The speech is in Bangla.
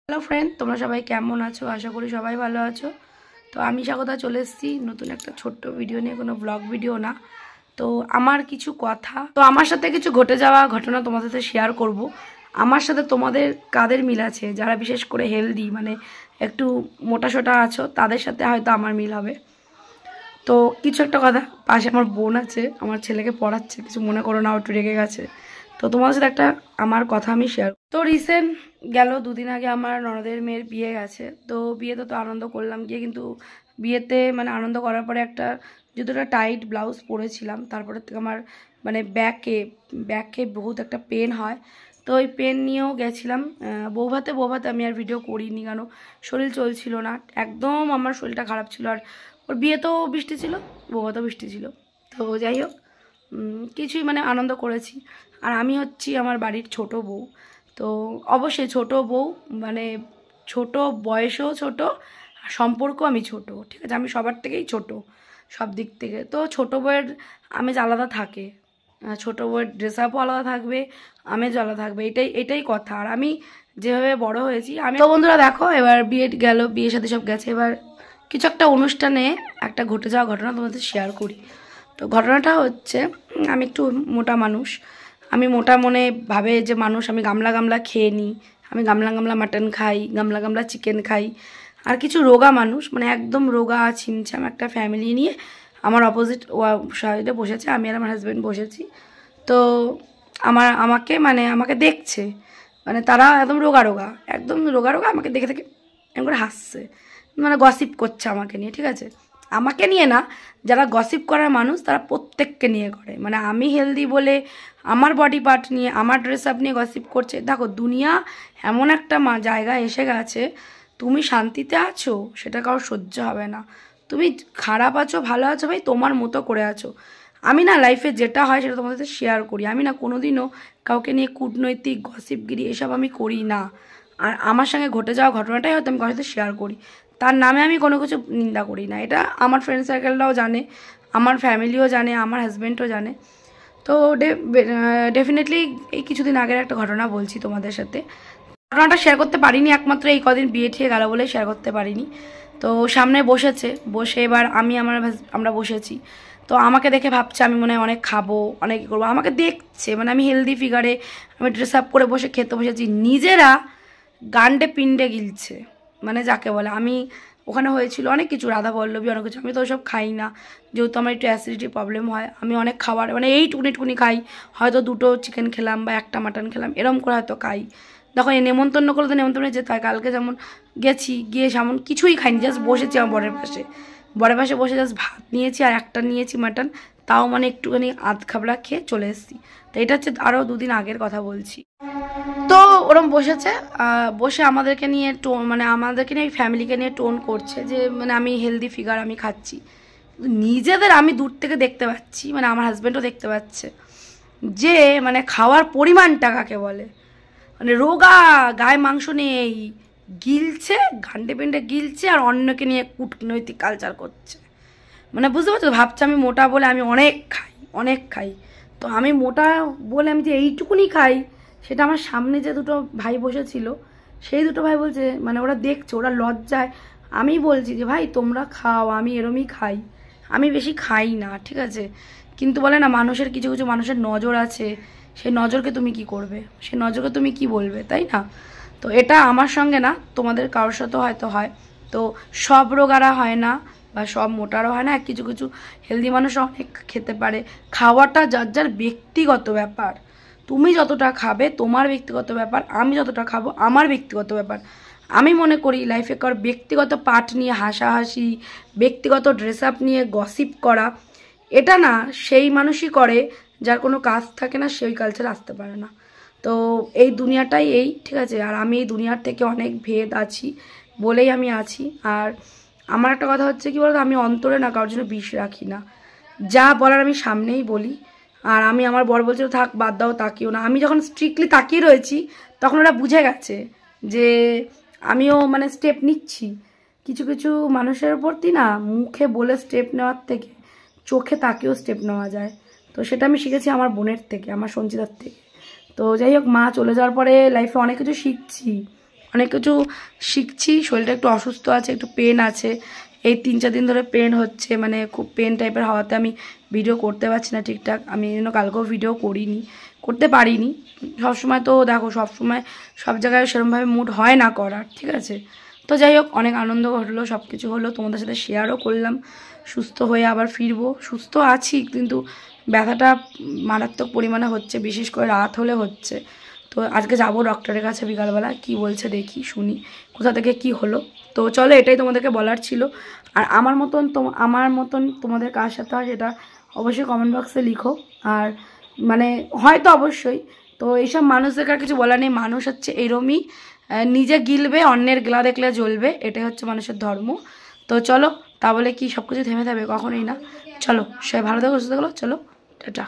হ্যালো ফ্রেন্ড, তোমরা সবাই কেমন আছো? আশা করি সবাই ভালো আছো। তো আমি স্বাগতা চলে এসেছি নতুন একটা ছোট্ট ভিডিও নিয়ে, কোনো ব্লগ ভিডিও না। তো আমার কিছু কথা, তো আমার সাথে কিছু ঘটে যাওয়া ঘটনা তোমাদের সাথে শেয়ার করব। আমার সাথে তোমাদের কাদের মিল আছে? যারা বিশেষ করে হেলদি, মানে একটু মোটা সোটা আছো, তাদের সাথে হয়তো আমার মিল হবে। তো কিছু একটা কথা, পাশে আমার বোন আছে, আমার ছেলেকে পড়াচ্ছে, কিছু মনে করো না, একটু রেগে গেছে। তো তোমাদের সাথে একটা আমার কথা আমি শেয়ার। তো রিসেন্ট গেল 2 দিন আগে আমার ননদের মেয়ের বিয়ে গেছে। তো বিয়েতে তো আনন্দ করলাম গিয়ে, কিন্তু বিয়েতে মানে আনন্দ করার পরে একটা যতটা টাইট ব্লাউজ পরেছিলাম, তারপরে থেকে আমার মানে ব্যাকে বহুত একটা পেন হয়। তো ওই পেন নিয়েও গেছিলাম বৌভাতে আমি আর ভিডিও করিনি, কেন শরীর চলছিল না, একদম আমার শরীরটা খারাপ ছিল। আর ওর বিয়েতেও বৃষ্টি ছিল, বৌভাতেও বৃষ্টি ছিল। তো যাই হোক, কিছুই মানে আনন্দ করেছি। আর আমি হচ্ছি আমার বাড়ির ছোট বউ। তো অবশ্যই ছোট বউ, মানে ছোট বয়সেও ছোট, সম্পর্ক আমি ছোট, ঠিক আছে, আমি সবার থেকেই ছোট সব দিক থেকে। তো ছোট বউয়ের আমেজ আলাদা থাকে, ছোট বউয়ের ড্রেস আপও আলাদা থাকবে, আমেজ আলাদা থাকবে, এটাই কথা। আর আমি যেভাবে বড় হয়েছি, আমি তো বন্ধুরা দেখো, এবার বিয়ে গেল, বিয়ের সাথে সব গেছে, এবার কিছু একটা অনুষ্ঠানে একটা ঘটে যাওয়া ঘটনা তোমাদের শেয়ার করি। তো ঘটনাটা হচ্ছে, আমি একটু মোটা মানুষ, আমি মোটা মনে ভাবে যে মানুষ, আমি গামলা গামলা খেয়ে নিই, আমি গামলা গামলা মাটন খাই, গামলা গামলা চিকেন খাই। আর কিছু রোগা মানুষ, মানে একদম রোগা ছিমছাম একটা ফ্যামিলি নিয়ে আমার অপোজিট সাইডে বসেছে, আমি আর আমার হাজব্যান্ড বসেছি। তো আমাকে দেখছে, মানে তারা একদম রোগা রোগা, একদম রোগা রোগা, আমাকে দেখে থেকে এরকম করে হাসছে, মানে গসিপ করছে আমাকে নিয়ে, ঠিক আছে, আমাকে নিয়ে না, যারা গসিপ করার মানুষ তারা প্রত্যেককে নিয়ে করে। মানে আমি হেলদি বলে আমার বডি পার্ট নিয়ে, আমার ড্রেস আপ নিয়ে গসিপ করছে। দেখো, দুনিয়া এমন একটা জায়গায় এসে গেছে, তুমি শান্তিতে আছো সেটা কারো সহ্য হবে না, তুমি খারাপ আছো ভালো আছো, ভাই তোমার মতো করে আছো। আমি না লাইফে যেটা হয় সেটা তোমাদের সাথে শেয়ার করি, আমি না কোনোদিনও কাউকে নিয়ে কূটনৈতিক গসিপগিরি এসব আমি করি না। আর আমার সঙ্গে ঘটে যাওয়া ঘটনাটাই হয়তো আমি কারোর সাথে শেয়ার করি, তার নামে আমি কোনো কিছু নিন্দা করি না। এটা আমার ফ্রেন্ড সার্কেলরাও জানে, আমার ফ্যামিলিও জানে, আমার হাজব্যান্ডও জানে। তো ডেফিনেটলি এই কিছুদিন আগের একটা ঘটনা বলছি তোমাদের সাথে। ঘটনাটা শেয়ার করতে পারিনি একমাত্র এই কদিন বিয়ে ঠিক গেল বলে শেয়ার করতে পারিনি। তো সামনে বসে এবার আমরা বসেছি। তো আমাকে দেখে ভাবছে আমি মনে হয় অনেক খাবো, অনেক করবো, আমাকে দেখছে, মানে আমি হেলদি ফিগারে আমি ড্রেস আপ করে বসে খেতে বসেছি, নিজেরা গান্ডে পিণ্ডে গিলছে, মানে যাকে বলে। আমি ওখানে হয়েছিল অনেক কিছু, রাধা পল্লবী, অনেক কিছু, আমি তো ওইসব খাই না, যেহেতু আমার একটু অ্যাসিডিটি প্রবলেম হয়। আমি অনেক খাবার মানে এই টুকুনি খাই, হয়তো 2টো চিকেন খেলাম বা 1টা মাটন খেলাম, এরম করে হয়তো খাই। দেখো, এই নেমন্তন্ন করলে তো নেমন্তন্নে যেতে হয়। কালকে যেমন গিয়ে যেমন কিছুই খাইনি, জাস্ট বসেছি আমার বরের পাশে বসে জাস্ট ভাত নিয়েছি আর একটা নিয়েছি মাটন, তাও মানে একটুখানি আধ খাবড়া খেয়ে চলে এসেছি। তো এটা হচ্ছে আরও 2 দিন আগের কথা বলছি। তো ওরম বসেছে, বসে আমাদেরকে নিয়ে আমাদেরকে নিয়ে ফ্যামিলিকে নিয়ে টোন করছে যে মানে আমি হেলদি ফিগার, আমি খাচ্ছি। নিজেদের আমি দূর থেকে দেখতে পাচ্ছি, মানে আমার হাজব্যান্ডও দেখতে পাচ্ছে যে মানে খাওয়ার পরিমাণটা কাকে বলে, মানে রোগা, গায়ে মাংস নেই, গিলছে, ঘান্ডে পিন্ডে গিলছে, আর অন্যকে নিয়ে কূটনৈতিক কালচার করছে। মানে বুঝতে পারছো, ভাবছে আমি মোটা বলে আমি অনেক খাই। তো আমি মোটা বলে আমি যে এইটুকুনি খাই, সেটা আমার সামনে যে 2টো ভাই বসেছিল, সেই 2টো ভাই বলছে, মানে ওরা দেখছে, ওরা লজ্জায়। আমি বলছি যে ভাই তোমরা খাও, আমি এরমই খাই, আমি বেশি খাই না, ঠিক আছে, কিন্তু বলে না মানুষের কিছু কিছু মানুষের নজর আছে, সেই নজরকে তুমি কি করবে, সেই নজরকে তুমি কি বলবে, তাই না? তো এটা আমার সঙ্গে না, তোমাদের কারোর সাথেও হয়তো হয়। তো সব রোগারা হয় না বা সব মোটারও হয় না, কিছু কিছু হেলদি মানুষ অনেক খেতে পারে। খাওয়াটা যার যার ব্যক্তিগত ব্যাপার, তুমি যতটা খাবে তোমার ব্যক্তিগত ব্যাপার, আমি যতটা খাবো আমার ব্যক্তিগত ব্যাপার। আমি মনে করি লাইফে কার ব্যক্তিগত পার্ট নিয়ে হাসাহাসি, ব্যক্তিগত ড্রেস আপ নিয়ে গসিপ করা, এটা না সেই মানুষই করে যার কোনো কাজ থাকে না, সেই কালচারে আসতে পারে না। তো এই দুনিয়াটাই এই, ঠিক আছে, আর আমি এই দুনিয়ার থেকে অনেক ভেদ আছি বলেই আমি আছি। আর আমার একটা কথা হচ্ছে কি বলতো, আমি অন্তরে না কারোর জন্য বিষ রাখি না, যা বলার আমি সামনেই বলি। আর আমার বর বলছিল থাক বাদ দাও, তাকিও না। আমি যখন স্ট্রিক্টলি তাকিয়ে রয়েছি, তখন ওরা বুঝে গেছে যে আমিও মানে স্টেপ নিচ্ছি। কিছু কিছু মানুষের প্রতি না মুখে বলে স্টেপ নেওয়ার থেকে চোখে তাকিয়েও স্টেপ নেওয়া যায়। তো সেটা আমি শিখেছি আমার বোনের থেকে, আমার সঞ্চিতার থেকে। তো যাই হোক, মা চলে যাওয়ার পরে লাইফে অনেক কিছু শিখছি, অনেক কিছু শিখছি। শরীরটা একটু অসুস্থ আছে, একটু পেন আছে, এই 3-4 দিন ধরে পেন হচ্ছে, মানে খুব পেন টাইপের হওয়াতে আমি ভিডিও করতে পারছি না ঠিকঠাক। আমি এই জন্য কালকেও ভিডিও করতে পারিনি। সবসময় তো দেখো, সবসময় সব জায়গায় সেরকমভাবে মুড হয় না করার, ঠিক আছে। তো যাই হোক, অনেক আনন্দ হলো, সব কিছু হলো, তোমাদের সাথে শেয়ারও করলাম। সুস্থ হয়ে আবার ফিরবো। সুস্থ আছি, কিন্তু ব্যথাটা মারাত্মক পরিমাণে হচ্ছে, বিশেষ করে রাত হলে হচ্ছে। তো আজকে যাবো ডক্টরের কাছে বিকালবেলা, কি বলছে দেখি, শুনি কোথা থেকে কি হলো। তো চলো, এটাই তোমাদেরকে বলার ছিল। আর আমার মতন তোমাদের কার সাথে হয় সেটা অবশ্যই কমেন্ট বক্সে লিখো। আর মানে হয়তো অবশ্যই, তো এইসব মানুষদেরকে আর কিছু বলার নেই। মানুষ হচ্ছে এরমই, নিজে গিলবে, অন্যের গেলা দেখলে জ্বলবে, এটাই হচ্ছে মানুষের ধর্ম। তো চলো, তা বলে কি সব কিছু থেমে যাবে? কখনোই না। চলো, সবাই ভালো থাকো, সুস্থ থাকো, চলো টাটা।